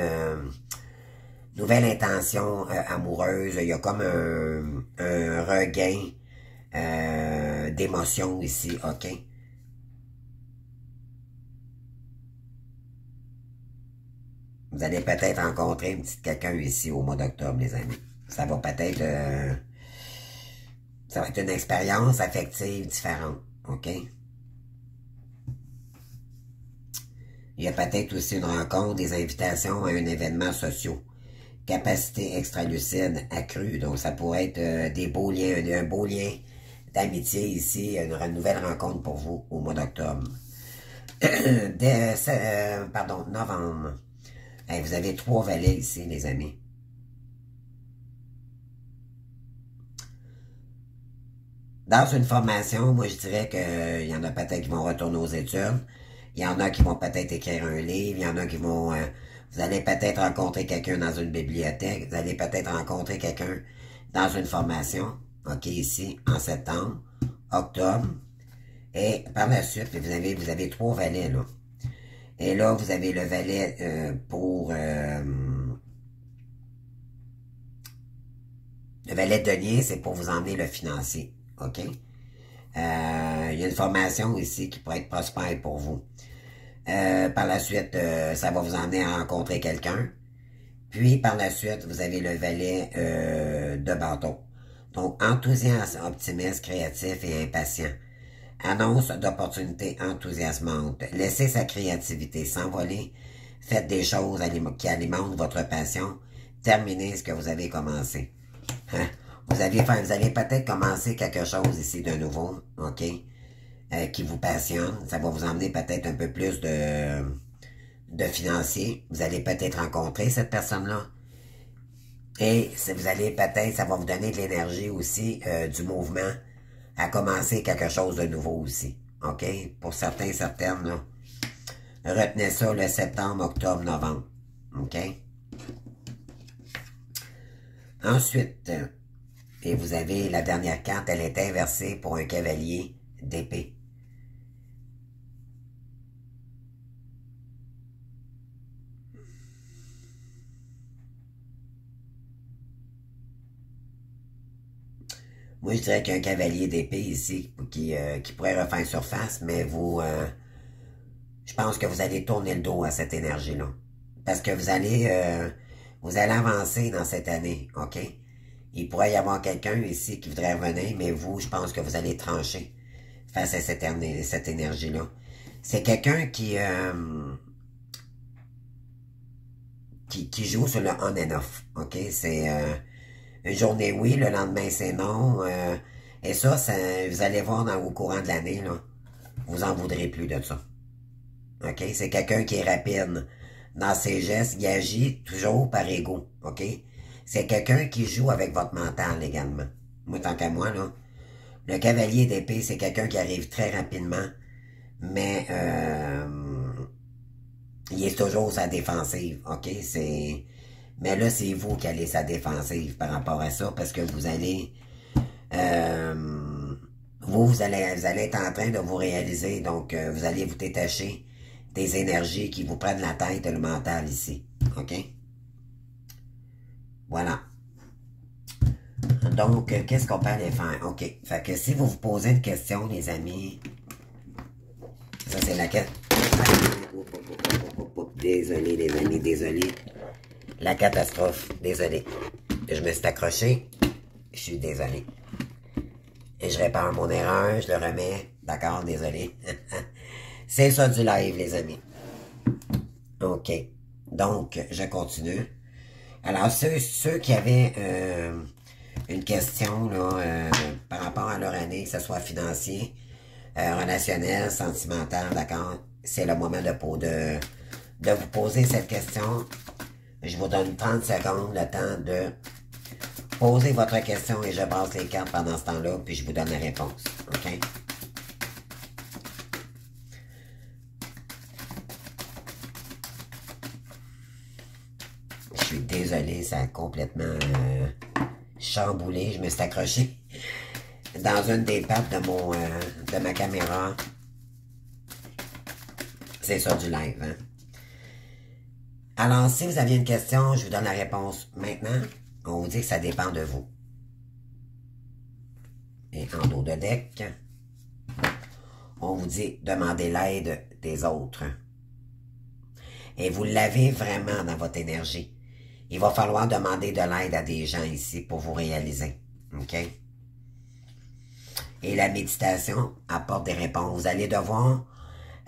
intention amoureuse. Il y a comme un regain d'émotion ici, ok? Vous allez peut-être rencontrer une petite quelqu'un ici au mois d'octobre, les amis. Ça va peut-être... ça va être une expérience affective différente, ok? Il y a peut-être aussi une rencontre, des invitations à un événement social. Capacité extralucide accrue. Donc, ça pourrait être des beaux liens, un beau lien d'amitié ici, une nouvelle rencontre pour vous au mois d'octobre. Pardon, novembre. Hey, vous avez 3 valets ici, les amis. Dans une formation, moi, je dirais qu'il y en a peut-être qui vont retourner aux études. Il y en a qui vont peut-être écrire un livre. Il y en a qui vont... vous allez peut-être rencontrer quelqu'un dans une bibliothèque. Vous allez peut-être rencontrer quelqu'un dans une formation. OK, ici, en septembre, octobre. Et par la suite, vous avez 3 valets, là. Et là, vous avez le valet pour... le valet de denier, c'est pour vous emmener le financier. OK? Il y a une formation ici qui pourrait être prospère pour vous. Par la suite, ça va vous emmener à rencontrer quelqu'un. Puis, par la suite, vous avez le valet de bâton. Donc, enthousiaste, optimiste, créatif et impatient. Annonce d'opportunités enthousiasmantes. Laissez sa créativité s'envoler. Faites des choses qui alimentent votre passion. Terminez ce que vous avez commencé. Hein? Vous allez peut-être commencer quelque chose ici de nouveau, ok? Qui vous passionne. Ça va vous emmener peut-être un peu plus de financier. Vous allez peut-être rencontrer cette personne-là. Et vous allez peut-être, ça va vous donner de l'énergie aussi, du mouvement, à commencer quelque chose de nouveau aussi. OK? Pour certains, certaines, là. Retenez ça le septembre, octobre, novembre. OK? Ensuite, et vous avez la dernière carte, elle est inversée pour un cavalier d'épée. Moi, je dirais qu'il y a un cavalier d'épée ici qui pourrait refaire surface, mais je pense que vous allez tourner le dos à cette énergie-là. Parce que vous allez avancer dans cette année, OK? Il pourrait y avoir quelqu'un ici qui voudrait revenir, mais vous, je pense que vous allez trancher face à cette énergie-là. C'est quelqu'un qui joue sur le on and off, OK? C'est une journée oui, le lendemain c'est non. Et ça, vous allez voir au courant de l'année, là, vous en voudrez plus de ça. OK? C'est quelqu'un qui est rapide dans ses gestes, il agit toujours par ego, OK? C'est quelqu'un qui joue avec votre mental également. Moi, tant qu'à moi, là, le cavalier d'épée, c'est quelqu'un qui arrive très rapidement, mais il est toujours sa défensive, OK? Mais là, c'est vous qui allez sa défensive par rapport à ça, parce que vous allez... vous allez être en train de vous réaliser, donc vous allez vous détacher des énergies qui vous prennent la tête et le mental ici. OK? Voilà. Donc, qu'est-ce qu'on peut aller faire? OK. Fait que si vous vous posez une question, les amis, ça c'est la question. Désolé, les amis, désolé. La catastrophe, désolé. Je me suis accroché. Je suis désolé. Et je répare mon erreur, je le remets. D'accord, désolé. C'est ça du live, les amis. OK. Donc, je continue. Alors, ceux qui avaient une question là, par rapport à leur année, que ce soit financier, relationnel, sentimental, d'accord, c'est le moment de vous poser cette question. Je vous donne 30 secondes, le temps de poser votre question et je passe les cartes pendant ce temps-là, puis je vous donne la réponse. OK? Je suis désolé, ça a complètement chamboulé. Je me suis accroché dans une des pattes de ma caméra. C'est ça du live, hein? Alors, si vous aviez une question, je vous donne la réponse maintenant. On vous dit que ça dépend de vous. Et en dos de deck, on vous dit demandez l'aide des autres. Et vous l'avez vraiment dans votre énergie. Il va falloir demander de l'aide à des gens ici pour vous réaliser. OK? Et la méditation apporte des réponses. Vous allez devoir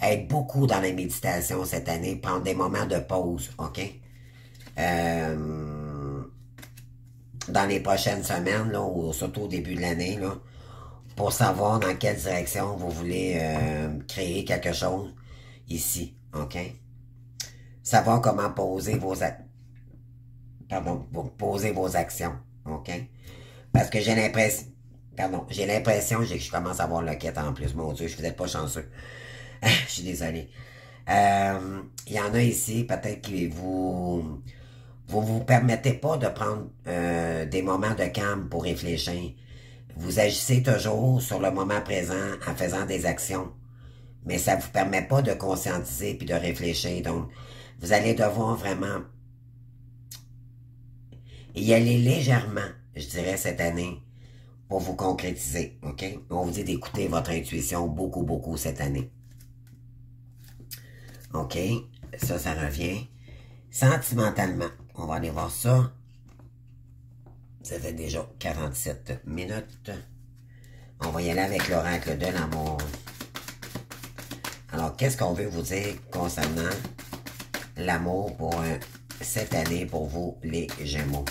être beaucoup dans la méditation cette année, prendre des moments de pause. OK? Dans les prochaines semaines, là, ou surtout au début de l'année, là, pour savoir dans quelle direction vous voulez créer quelque chose ici. OK? Savoir comment poser poser vos actions. OK? Parce que j'ai l'impression... j'ai l'impression que je commence à avoir le quête en plus. Mon Dieu, je vous êtes pas chanceux. Je suis désolé. Il y en a ici, peut-être que vous permettez pas de prendre des moments de calme pour réfléchir. Vous agissez toujours sur le moment présent en faisant des actions. Mais ça vous permet pas de conscientiser puis de réfléchir. Donc, vous allez devoir vraiment y aller légèrement, je dirais, cette année, pour vous concrétiser, OK? On vous dit d'écouter votre intuition beaucoup, beaucoup cette année. OK? Ça revient. Sentimentalement, on va aller voir ça. Ça fait déjà 47 minutes. On va y aller avec l'oracle de l'amour. Alors, qu'est-ce qu'on veut vous dire concernant l'amour pour cette année pour vous, les Gémeaux?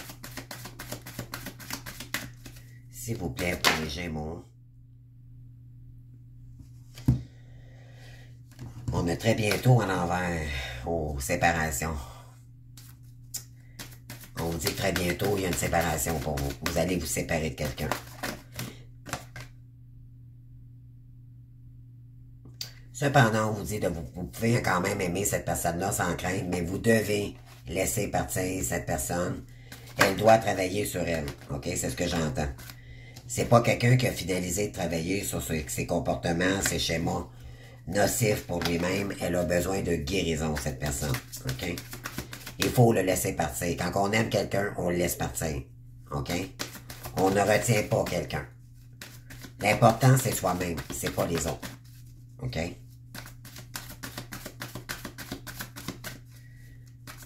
S'il vous plaît, pour les Gémeaux. On est très bientôt à l'envers aux séparations. On vous dit que très bientôt, il y a une séparation pour vous. Vous allez vous séparer de quelqu'un. Cependant, on vous dit vous pouvez quand même aimer cette personne-là sans crainte, mais vous devez laisser partir cette personne. Elle doit travailler sur elle. OK? C'est ce que j'entends. C'est pas quelqu'un qui a finalisé de travailler sur ses comportements, ses schémas nocifs pour lui-même. Elle a besoin de guérison, cette personne. OK? Il faut le laisser partir. Quand on aime quelqu'un, on le laisse partir. OK? On ne retient pas quelqu'un. L'important, c'est soi-même. C'est pas les autres. OK?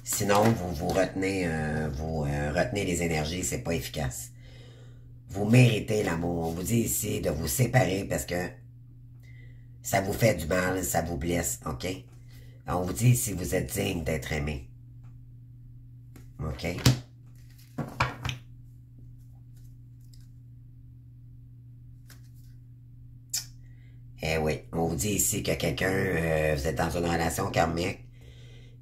Sinon, vous retenez, retenez les énergies, c'est pas efficace. Vous méritez l'amour. On vous dit ici de vous séparer parce que ça vous fait du mal, ça vous blesse, OK? On vous dit ici, vous êtes digne d'être aimé. OK? Eh oui, on vous dit ici que quelqu'un, vous êtes dans une relation karmique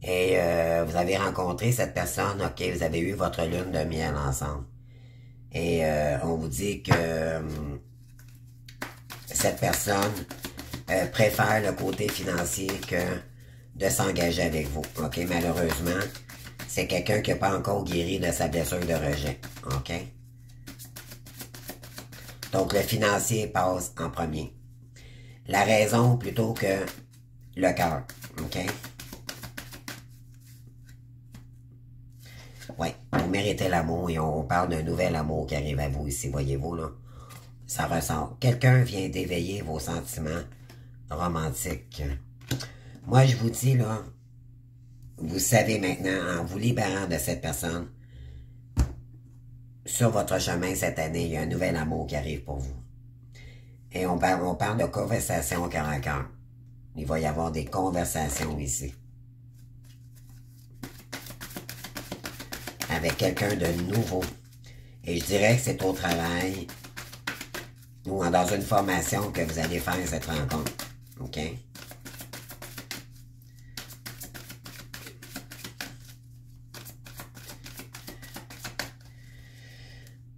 et vous avez rencontré cette personne, OK, vous avez eu votre lune de miel ensemble. Et on vous dit que cette personne préfère le côté financier que de s'engager avec vous. OK, malheureusement, c'est quelqu'un qui n'a pas encore guéri de sa blessure de rejet. OK? Donc, le financier passe en premier. La raison plutôt que le cœur. OK? Oui, vous méritez l'amour et on parle d'un nouvel amour qui arrive à vous ici, voyez-vous, là. Ça ressort. Quelqu'un vient d'éveiller vos sentiments romantiques. Moi, je vous dis, là, vous savez maintenant, en vous libérant de cette personne, sur votre chemin cette année, il y a un nouvel amour qui arrive pour vous. Et on parle de conversation cœur à cœur. Il va y avoir des conversations ici. Avec quelqu'un de nouveau. Et je dirais que c'est au travail ou dans une formation que vous allez faire cette rencontre. OK?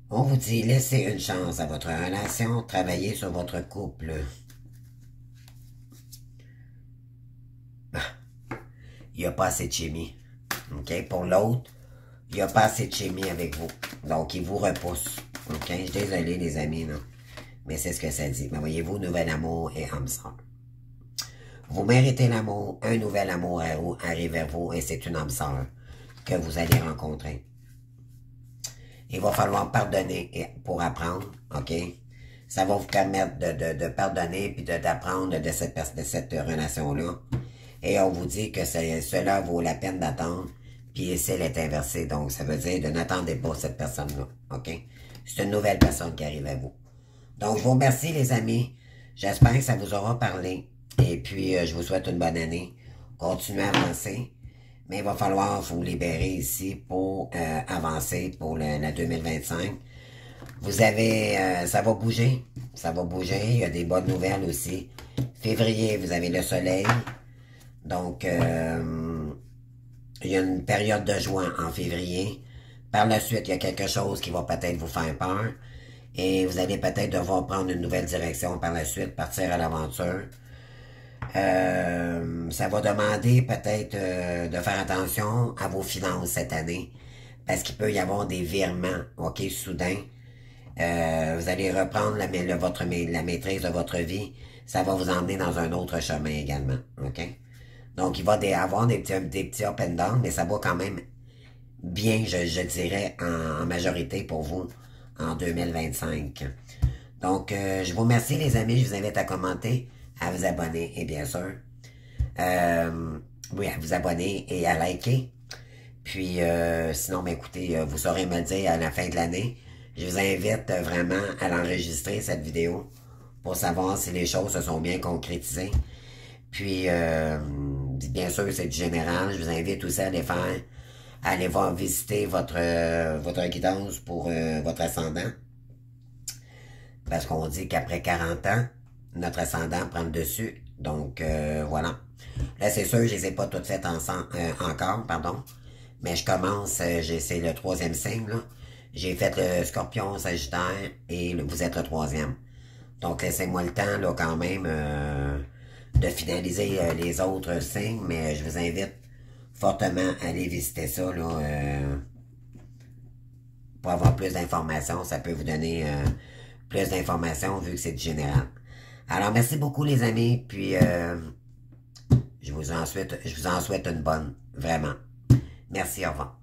On vous dit, laissez une chance à votre relation, travaillez sur votre couple. Il n'y a pas assez de chimie. OK? Pour l'autre, il n'y a pas assez de chimie avec vous. Donc, il vous repousse. OK? Je suis désolé, les amis, non? Mais c'est ce que ça dit. Mais voyez-vous, nouvel amour et âme sœur. Vous méritez l'amour, un nouvel amour arrive vers vous et c'est une âme sœur que vous allez rencontrer. Il va falloir pardonner pour apprendre, OK? Ça va vous permettre de pardonner puis d'apprendre de cette relation-là. Et on vous dit que cela vaut la peine d'attendre, puis celle est inversée. Donc, ça veut dire de n'attendez pas cette personne-là, OK? C'est une nouvelle personne qui arrive à vous. Donc, je vous remercie, les amis. J'espère que ça vous aura parlé. Et puis, je vous souhaite une bonne année. Continuez à avancer. Mais il va falloir vous libérer ici pour avancer pour la 2025. Vous avez, ça va bouger. Ça va bouger. Il y a des bonnes nouvelles aussi. Février, vous avez le soleil. Donc, il y a une période de joie en février. Par la suite, il y a quelque chose qui va peut-être vous faire peur. Et vous allez peut-être devoir prendre une nouvelle direction par la suite, partir à l'aventure. Ça va demander peut-être de faire attention à vos finances cette année. Parce qu'il peut y avoir des virements, OK, soudains. Vous allez reprendre la maîtrise de votre vie. Ça va vous emmener dans un autre chemin également, OK? Donc, il va y avoir des petits up and down, mais ça va quand même bien, je dirais, en majorité pour vous en 2025. Donc, je vous remercie les amis, je vous invite à commenter, à vous abonner et bien sûr, oui, à vous abonner et à liker. Puis, sinon, ben, écoutez, vous saurez me le dire à la fin de l'année. Je vous invite vraiment à l'enregistrer, cette vidéo, pour savoir si les choses se sont bien concrétisées. Puis, bien sûr, c'est du général. Je vous invite aussi à aller voir visiter votre guidance pour votre ascendant. Parce qu'on dit qu'après 40 ans, notre ascendant prend le dessus. Donc, voilà. Là, c'est sûr, je les ai pas toutes faites encore, pardon. Mais je commence, c'est le 3e signe, là. J'ai fait le Scorpion, Sagittaire, et vous êtes le 3e. Donc, laissez-moi le temps, là, quand même, de finaliser les autres signes, mais je vous invite fortement à aller visiter ça, là, pour avoir plus d'informations. Ça peut vous donner plus d'informations, vu que c'est du général. Alors, merci beaucoup, les amis, puis je vous en souhaite une bonne, vraiment. Merci, au revoir.